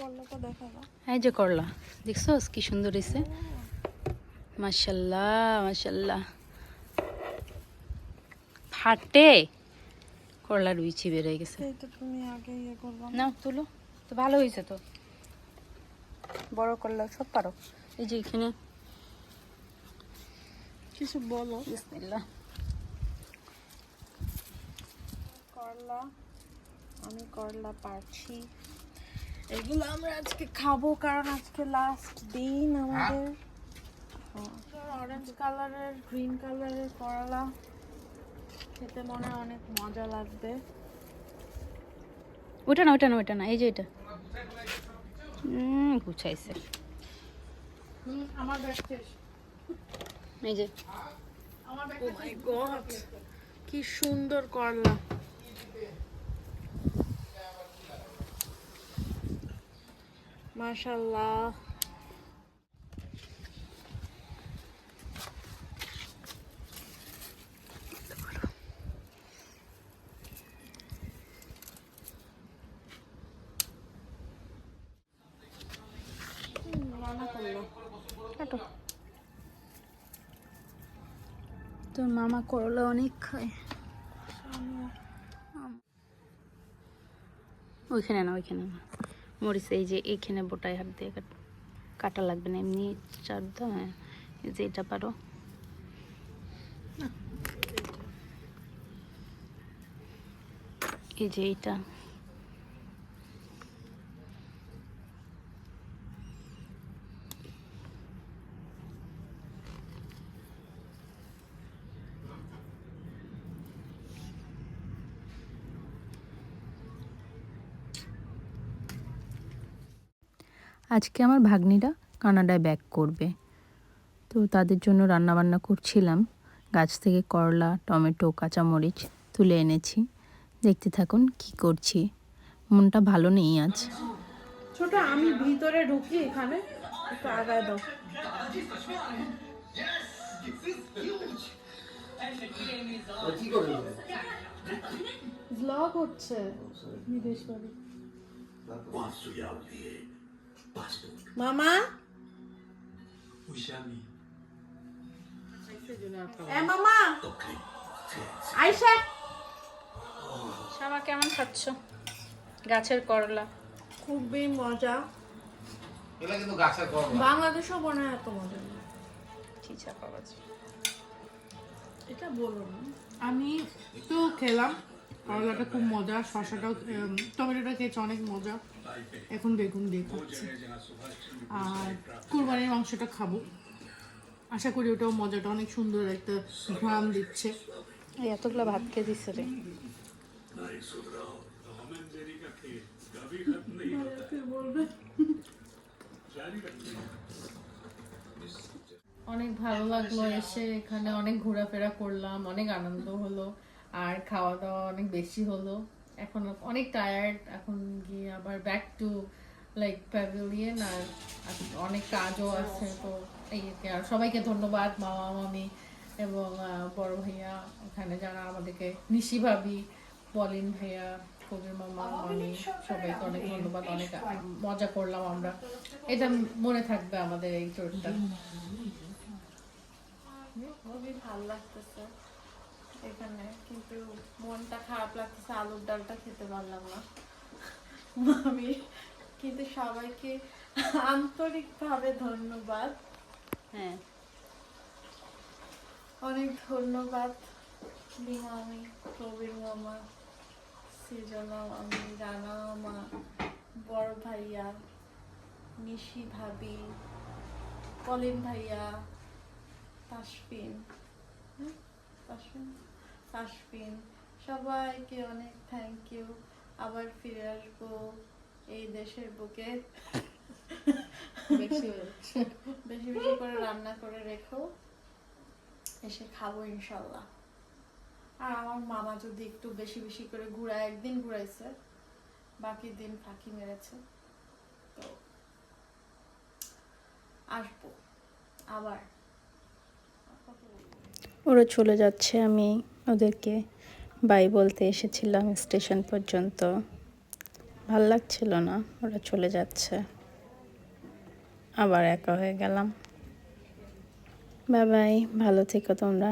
করলাটা দেখা দাও। এই যে করলা দেখছোস কি সুন্দর হয়েছে, মাশাল্লাহ মাশাল্লাহ। ফাটে করলার বিচি বেড়ে গেছে। এইটা তুমি আগে ইয়ে করবা না তুলো তো, ভালো হয়েছে তো, বড় করলা সব পারো। এই যে এখানে কিছু বলো। বিসমিল্লাহ। করলা, আমি করলা পারছি। এগুলো আমরা আজকে খাবো কারণ আজকে লাস্ট দিন আমাদের। অরেঞ্জ কালারের, গ্রিন কালারের করলা খেতে মনে হয় অনেক মজা লাগবে। ওইটা না ওইটা না ওইটা না, এই যে এটা গুছাইছে। আমার ব্যাগ শেষ। এই যে ও মাই গড, কি সুন্দর করলা। মাশাআল্লাহ। রান্না করলো কাটো। তোর মামা করলা অনেক খায়। ওইখানে না ওইখানে না, মরিচ এই যে এইখানে বোটায় হাত দিয়ে কাটা লাগবে না, এমনি চাপ দাও। হ্যাঁ এই যে এটা পারো। এই যে এইটা আজকে আমার ভাগ্নিরা কানাডায় ব্যাক করবে, তো তাদের জন্য রান্নাবান্না করছিলাম। গাছ থেকে করলা, টমেটো, কাঁচামরিচ তুলে এনেছি। দেখতে থাকুন কি করছি। মনটা ভালো নেই আজ। ছোট, আমি ভিতরে ঢুকি, এখানে একটু আগায় দাও। ব্লগ হচ্ছে বিদেশ বাড়ি। মামা এ মামা আয়শা, শামা কেমন খাচ্ছ গাছের করলা? খুবই মজা। এটা কিন্তু গাছের করলা। বাংলাদেশেও মনে হয় এত মজা না। চিচা পাওয়া যায়। এটা বলো না। আমি তো খেলাম, করলাটা খুব মজা, শসাটাও, টমেটোটা খেয়েছে অনেক মজা। এখন বেগুন দিয়ে খাচ্ছি, আর কুরবানির মাংসটা খাবো। আশা করি ওটাও মজাটা অনেক সুন্দর একটা ঘ্রাণ দিচ্ছে। এই এতগুলো ভাত খেয়ে দিচ্ছে রে। অনেক ভালো লাগলো এসে, এখানে অনেক ঘোরাফেরা করলাম, অনেক আনন্দ হলো, আর খাওয়া দাওয়া অনেক বেশি হলো। এখন অনেক টায়ার্ড, এখন গিয়ে আবার ব্যাক টু লাইক প্যাভিলিয়ন, আর অনেক কাজও আছে। তো এই আর সবাইকে ধন্যবাদ, মামা মামি এবং বড় ভাইয়া, ওখানে যারা আমাদেরকে, নিশি ভাবি, পলিন ভাইয়া, কবির মামা, মামি, সবাইকে অনেক ধন্যবাদ। অনেক মজা করলাম আমরা, এটা মনে থাকবে আমাদের এই ট্যুরটা। খুবই ভালো লাগতেছে এখানে, কিন্তু মনটা খারাপ লাগতেছে, আলুর ডালটা খেতে পারলাম না আমি। কিন্তু সবাইকে আন্তরিকভাবে ধন্যবাদ, হ্যাঁ অনেক ধন্যবাদ। লিমামি, প্রবীর মামা, সৃজনা মামি, রানা মামা, বড় ভাইয়া, নিশি ভাবি, কলিন ভাইয়া, তাসফিন, তাসফিন, সবাইকে অনেক থ্যাংক ইউ। আবার ফিরে আসবো এই দেশের বুকে। বেশি বেশি করে রান্না করে রেখো, এসে খাবো ইনশাল্লাহ। আর আমার মামা যদি একটু বেশি বেশি করে ঘুরায়, একদিন ঘুরাইছে, বাকি দিন ফাঁকি মেরেছে, তো আসবো আবার। ওরা চলে যাচ্ছে, আমি ওদেরকে বাই বলতে এসেছিলাম স্টেশন পর্যন্ত। ভাল লাগছিল না, ওরা চলে যাচ্ছে, আবার একা হয়ে গেলাম। বাই বাই, ভালো থেকো তোমরা।